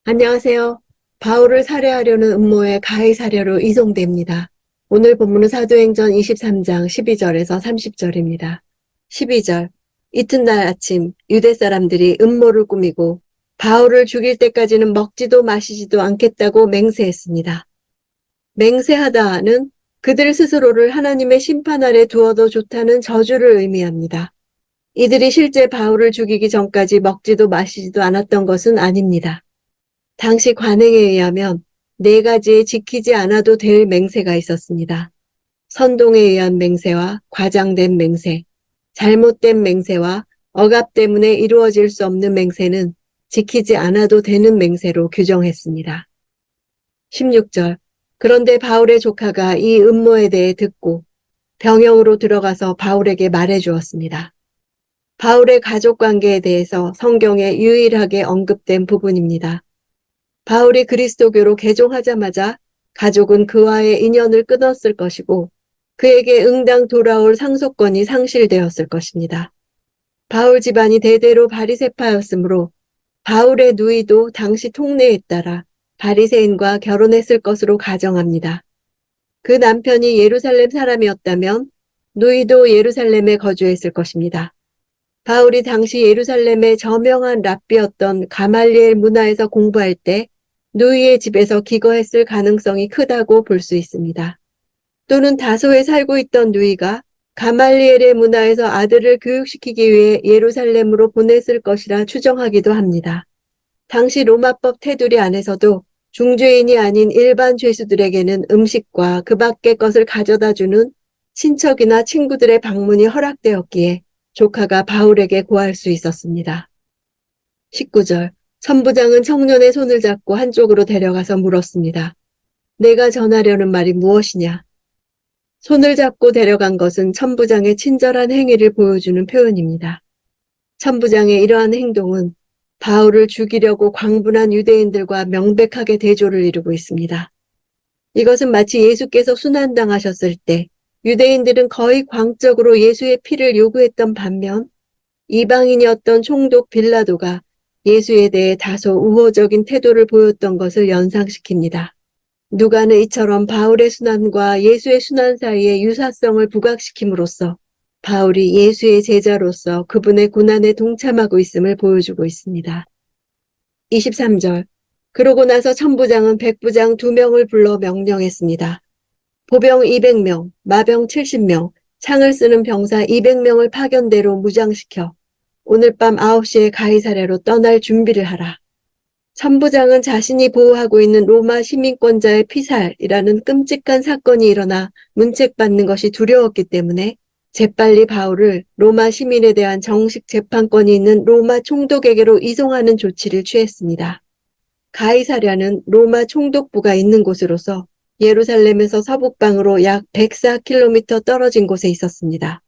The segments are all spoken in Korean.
안녕하세요. 바울을 살해하려는 음모의 가해 사료로 이송됩니다. 오늘 본문은 사도행전 23장 12절에서 30절입니다. 12절. 이튿날 아침 유대 사람들이 음모를 꾸미고 바울을 죽일 때까지는 먹지도 마시지도 않겠다고 맹세했습니다. 맹세하다는 그들 스스로를 하나님의 심판 아래 두어도 좋다는 저주를 의미합니다. 이들이 실제 바울을 죽이기 전까지 먹지도 마시지도 않았던 것은 아닙니다. 당시 관행에 의하면 네 가지의 지키지 않아도 될 맹세가 있었습니다. 선동에 의한 맹세와 과장된 맹세, 잘못된 맹세와 억압 때문에 이루어질 수 없는 맹세는 지키지 않아도 되는 맹세로 규정했습니다. 16절. 그런데 바울의 조카가 이 음모에 대해 듣고 병영으로 들어가서 바울에게 말해 주었습니다. 바울의 가족 관계에 대해서 성경에 유일하게 언급된 부분입니다. 바울이 그리스도교로 개종하자마자 가족은 그와의 인연을 끊었을 것이고 그에게 응당 돌아올 상속권이 상실되었을 것입니다. 바울 집안이 대대로 바리새파였으므로 바울의 누이도 당시 통례에 따라 바리새인과 결혼했을 것으로 가정합니다. 그 남편이 예루살렘 사람이었다면 누이도 예루살렘에 거주했을 것입니다. 바울이 당시 예루살렘의 저명한 랍비였던 가말리엘 문화에서 공부할 때 누이의 집에서 기거했을 가능성이 크다고 볼 수 있습니다. 또는 다소에 살고 있던 누이가 가말리엘의 문화에서 아들을 교육시키기 위해 예루살렘으로 보냈을 것이라 추정하기도 합니다. 당시 로마법 테두리 안에서도 중죄인이 아닌 일반 죄수들에게는 음식과 그 밖의 것을 가져다 주는 친척이나 친구들의 방문이 허락되었기에 조카가 바울에게 고할 수 있었습니다. 19절. 천부장은 청년의 손을 잡고 한쪽으로 데려가서 물었습니다. 내가 전하려는 말이 무엇이냐? 손을 잡고 데려간 것은 천부장의 친절한 행위를 보여주는 표현입니다. 천부장의 이러한 행동은 바울을 죽이려고 광분한 유대인들과 명백하게 대조를 이루고 있습니다. 이것은 마치 예수께서 순환당하셨을 때 유대인들은 거의 광적으로 예수의 피를 요구했던 반면 이방인이었던 총독 빌라도가 예수에 대해 다소 우호적인 태도를 보였던 것을 연상시킵니다. 누가는 이처럼 바울의 순환과 예수의 순환 사이의 유사성을 부각시킴으로써 바울이 예수의 제자로서 그분의 고난에 동참하고 있음을 보여주고 있습니다. 23절. 그러고 나서 천부장은 백부장 2명을 불러 명령했습니다. 보병 200명, 마병 70명, 창을 쓰는 병사 200명을 파견대로 무장시켜 오늘 밤 9시에 가이사랴로 떠날 준비를 하라. 천부장은 자신이 보호하고 있는 로마 시민권자의 피살이라는 끔찍한 사건이 일어나 문책받는 것이 두려웠기 때문에 재빨리 바울을 로마 시민에 대한 정식 재판권이 있는 로마 총독에게로 이송하는 조치를 취했습니다. 가이사랴는 로마 총독부가 있는 곳으로서 예루살렘에서 서북방으로 약 104km 떨어진 곳에 있었습니다.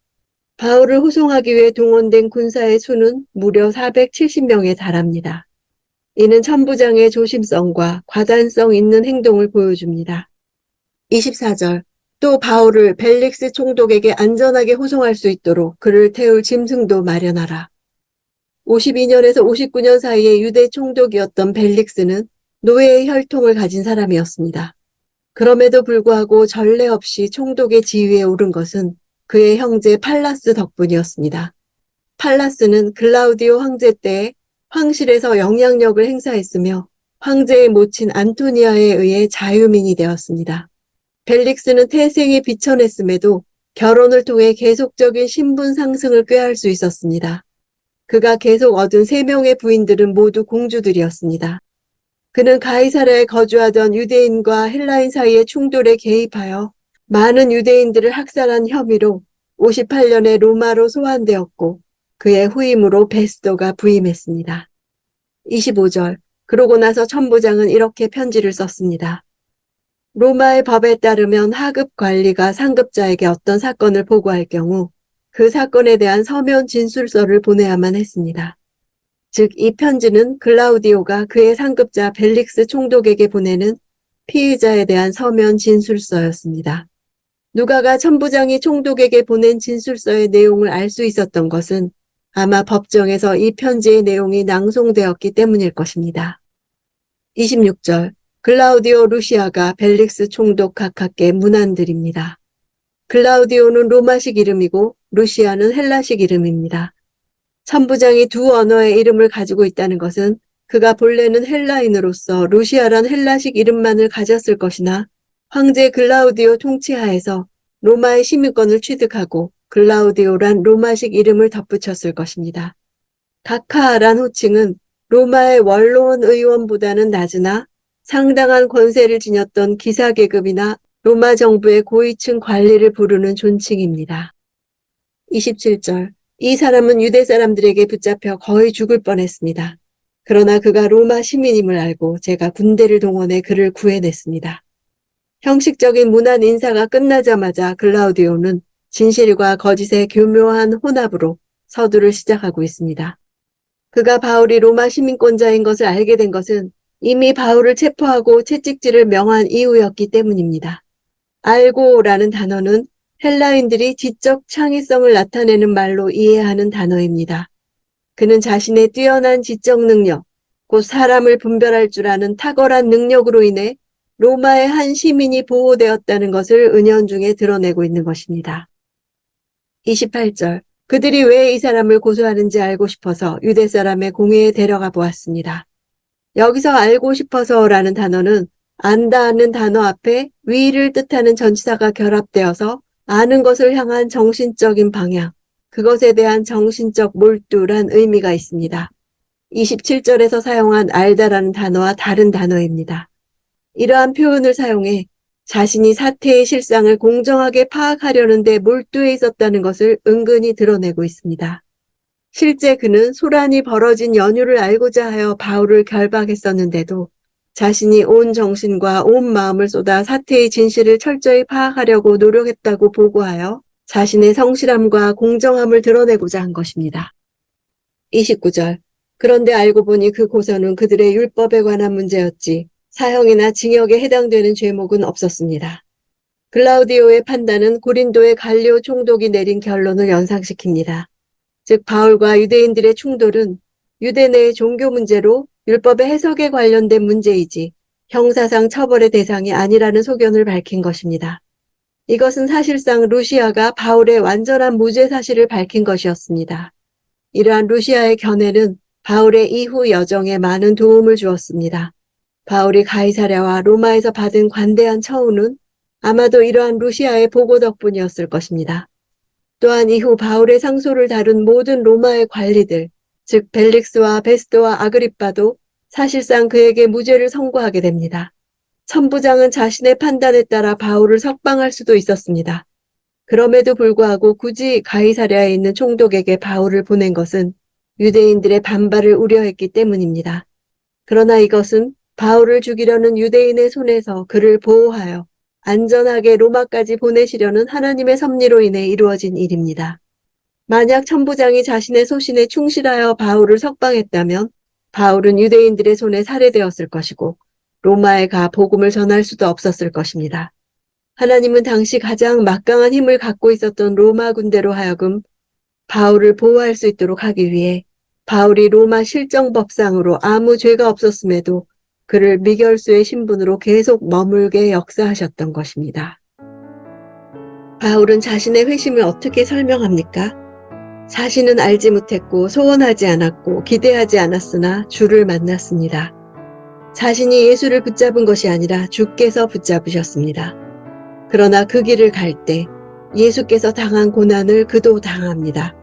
바울을 호송하기 위해 동원된 군사의 수는 무려 470명에 달합니다. 이는 천부장의 조심성과 과단성 있는 행동을 보여줍니다. 24절. 또 바울을 벨릭스 총독에게 안전하게 호송할 수 있도록 그를 태울 짐승도 마련하라. 52년에서 59년 사이에 유대 총독이었던 벨릭스는 노예의 혈통을 가진 사람이었습니다. 그럼에도 불구하고 전례 없이 총독의 지위에 오른 것은 그의 형제 팔라스 덕분이었습니다. 팔라스는 글라우디오 황제 때에 황실에서 영향력을 행사했으며 황제의 모친 안토니아에 의해 자유민이 되었습니다. 벨릭스는 태생이 비천했음에도 결혼을 통해 계속적인 신분 상승을 꾀할 수 있었습니다. 그가 계속 얻은 3명의 부인들은 모두 공주들이었습니다. 그는 가이사랴에 거주하던 유대인과 헬라인 사이의 충돌에 개입하여 많은 유대인들을 학살한 혐의로 58년에 로마로 소환되었고 그의 후임으로 베스도가 부임했습니다. 25절. 그러고 나서 천부장은 이렇게 편지를 썼습니다. 로마의 법에 따르면 하급 관리가 상급자에게 어떤 사건을 보고할 경우 그 사건에 대한 서면 진술서를 보내야만 했습니다. 즉, 이 편지는 글라우디오가 그의 상급자 벨릭스 총독에게 보내는 피의자에 대한 서면 진술서였습니다. 누가가 천부장이 총독에게 보낸 진술서의 내용을 알 수 있었던 것은 아마 법정에서 이 편지의 내용이 낭송되었기 때문일 것입니다. 26절. 글라우디오 루시아가 벨릭스 총독 각하께 문안드립니다. 글라우디오는 로마식 이름이고 루시아는 헬라식 이름입니다. 천부장이 두 언어의 이름을 가지고 있다는 것은 그가 본래는 헬라인으로서 루시아란 헬라식 이름만을 가졌을 것이나 황제 글라우디오 통치하에서 로마의 시민권을 취득하고 글라우디오란 로마식 이름을 덧붙였을 것입니다. 각하란 호칭은 로마의 원로원 의원보다는 낮으나 상당한 권세를 지녔던 기사계급이나 로마 정부의 고위층 관리를 부르는 존칭입니다. 27절. 이 사람은 유대 사람들에게 붙잡혀 거의 죽을 뻔했습니다. 그러나 그가 로마 시민임을 알고 제가 군대를 동원해 그를 구해냈습니다. 형식적인 문안 인사가 끝나자마자 글라우디오는 진실과 거짓의 교묘한 혼합으로 서두를 시작하고 있습니다. 그가 바울이 로마 시민권자인 것을 알게 된 것은 이미 바울을 체포하고 채찍질을 명한 이후였기 때문입니다. 알고라는 단어는 헬라인들이 지적 창의성을 나타내는 말로 이해하는 단어입니다. 그는 자신의 뛰어난 지적 능력, 곧 사람을 분별할 줄 아는 탁월한 능력으로 인해 로마의 한 시민이 보호되었다는 것을 은연중에 드러내고 있는 것입니다. 28절. 그들이 왜 이 사람을 고소하는지 알고 싶어서 유대 사람의 공회에 데려가 보았습니다. 여기서 알고 싶어서라는 단어는 안다는 단어 앞에 위를 뜻하는 전치사가 결합되어서 아는 것을 향한 정신적인 방향, 그것에 대한 정신적 몰두란 의미가 있습니다. 27절에서 사용한 알다라는 단어와 다른 단어입니다. 이러한 표현을 사용해 자신이 사태의 실상을 공정하게 파악하려는 데 몰두해 있었다는 것을 은근히 드러내고 있습니다. 실제 그는 소란이 벌어진 연유를 알고자 하여 바울을 결박했었는데도 자신이 온 정신과 온 마음을 쏟아 사태의 진실을 철저히 파악하려고 노력했다고 보고하여 자신의 성실함과 공정함을 드러내고자 한 것입니다. 29절. 그런데 알고 보니 그 고소는 그들의 율법에 관한 문제였지 사형이나 징역에 해당되는 죄목은 없었습니다. 글라우디오의 판단은 고린도의 갈리오 총독이 내린 결론을 연상시킵니다. 즉 바울과 유대인들의 충돌은 유대 내의 종교 문제로 율법의 해석에 관련된 문제이지 형사상 처벌의 대상이 아니라는 소견을 밝힌 것입니다. 이것은 사실상 루시아가 바울의 완전한 무죄 사실을 밝힌 것이었습니다. 이러한 루시아의 견해는 바울의 이후 여정에 많은 도움을 주었습니다. 바울이 가이사랴와 로마에서 받은 관대한 처우는 아마도 이러한 루시아의 보고 덕분이었을 것입니다. 또한 이후 바울의 상소를 다룬 모든 로마의 관리들, 즉 벨릭스와 베스도와 아그리빠도 사실상 그에게 무죄를 선고하게 됩니다. 천부장은 자신의 판단에 따라 바울을 석방할 수도 있었습니다. 그럼에도 불구하고 굳이 가이사랴에 있는 총독에게 바울을 보낸 것은 유대인들의 반발을 우려했기 때문입니다. 그러나 이것은 바울을 죽이려는 유대인의 손에서 그를 보호하여 안전하게 로마까지 보내시려는 하나님의 섭리로 인해 이루어진 일입니다. 만약 천부장이 자신의 소신에 충실하여 바울을 석방했다면 바울은 유대인들의 손에 살해되었을 것이고 로마에 가 복음을 전할 수도 없었을 것입니다. 하나님은 당시 가장 막강한 힘을 갖고 있었던 로마 군대로 하여금 바울을 보호할 수 있도록 하기 위해 바울이 로마 실정법상으로 아무 죄가 없었음에도 그를 미결수의 신분으로 계속 머물게 역사하셨던 것입니다. 바울은 자신의 회심을 어떻게 설명합니까? 자신은 알지 못했고 소원하지 않았고 기대하지 않았으나 주를 만났습니다. 자신이 예수를 붙잡은 것이 아니라 주께서 붙잡으셨습니다. 그러나 그 길을 갈 때 예수께서 당한 고난을 그도 당합니다.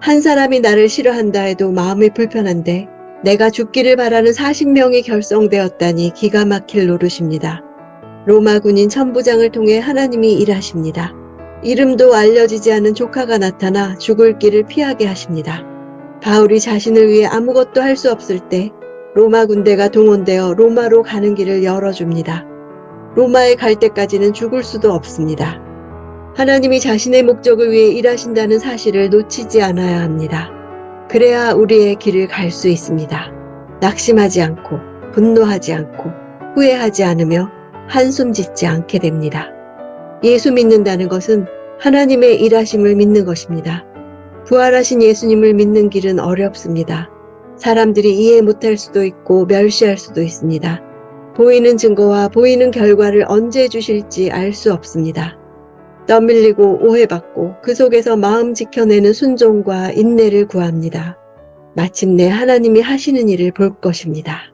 한 사람이 나를 싫어한다 해도 마음이 불편한데 내가 죽기를 바라는 40명이 결성되었다니 기가 막힐 노릇입니다. 로마 군인 천부장을 통해 하나님이 일하십니다. 이름도 알려지지 않은 조카가 나타나 죽을 길을 피하게 하십니다. 바울이 자신을 위해 아무것도 할 수 없을 때 로마 군대가 동원되어 로마로 가는 길을 열어줍니다. 로마에 갈 때까지는 죽을 수도 없습니다. 하나님이 자신의 목적을 위해 일하신다는 사실을 놓치지 않아야 합니다. 그래야 우리의 길을 갈 수 있습니다. 낙심하지 않고 분노하지 않고 후회하지 않으며 한숨 짓지 않게 됩니다. 예수 믿는다는 것은 하나님의 일하심을 믿는 것입니다. 부활하신 예수님을 믿는 길은 어렵습니다. 사람들이 이해 못할 수도 있고 멸시할 수도 있습니다. 보이는 증거와 보이는 결과를 언제 주실지 알 수 없습니다. 떠밀리고 오해받고 그 속에서 마음 지켜내는 순종과 인내를 구합니다. 마침내 하나님이 하시는 일을 볼 것입니다.